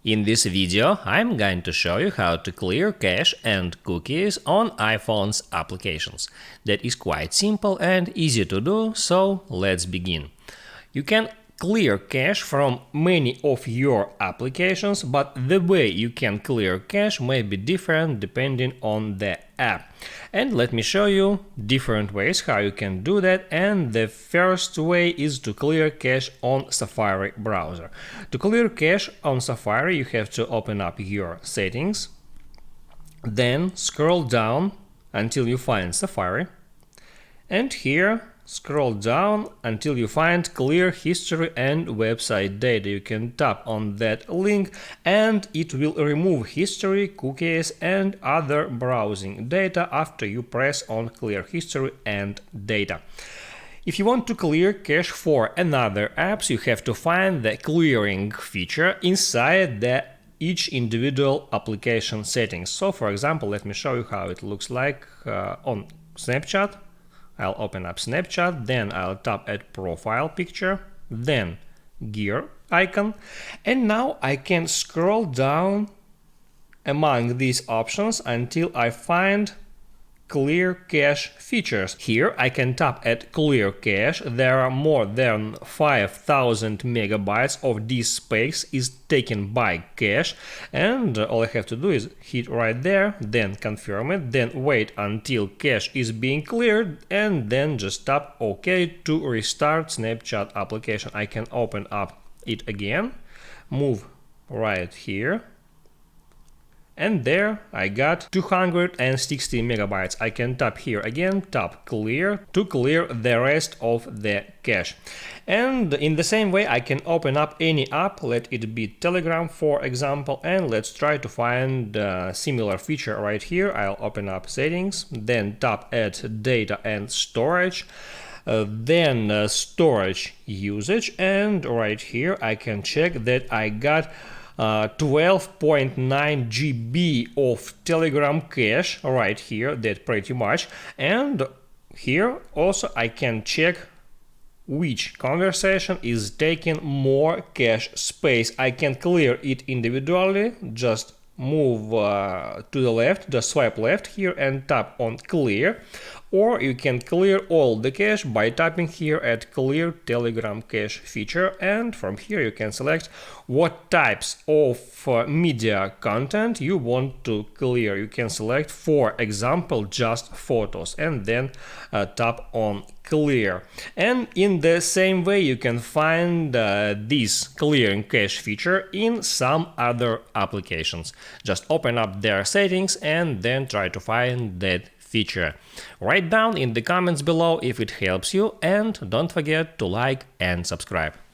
In this video, I'm going to show you how to clear cache and cookies on iPhone's applications. That is quite simple and easy to do, so let's begin. You can clear cache from many of your applications, but the way you can clear cache may be different depending on the app. And let me show you different ways how you can do that. And the first way is to clear cache on Safari browser. To clear cache on Safari, you have to open up your settings, then scroll down until you find Safari, and here scroll down until you find clear history and website data. You can tap on that link and it will remove history, cookies and other browsing data after you press on clear history and data. If you want to clear cache for another apps, you have to find the clearing feature inside each individual application settings. So for example, let me show you how it looks like on Snapchat. I'll open up Snapchat, then I'll tap at profile picture, then gear icon, and now I can scroll down among these options until I find clear cache features. Here I can tap at clear cache. There are more than 5,000 megabytes of disk space is taken by cache, and all I have to do is hit right there, then confirm it, then wait until cache is being cleared, and then just tap OK to restart Snapchat application. I can open up it again, move right here, and there I got 260 megabytes. I can tap here again, tap clear to clear the rest of the cache. And in the same way I can open up any app, let it be Telegram for example, and let's try to find a similar feature right here. I'll open up settings, then tap at data and storage. Then storage usage, and right here I can check that I got 12.9 GB of Telegram cache right here, that pretty much. And here also I can check which conversation is taking more cache space. I can clear it individually, just move to the left, just swipe left here and tap on clear, or you can clear all the cache by tapping here at clear Telegram cache feature, and from here you can select what types of media content you want to clear. You can select, for example, just photos, and then tap on clear. And in the same way you can find this clearing cache feature in some other applications. Just open up their settings and then try to find that feature. Write down in the comments below if it helps you, and don't forget to like and subscribe.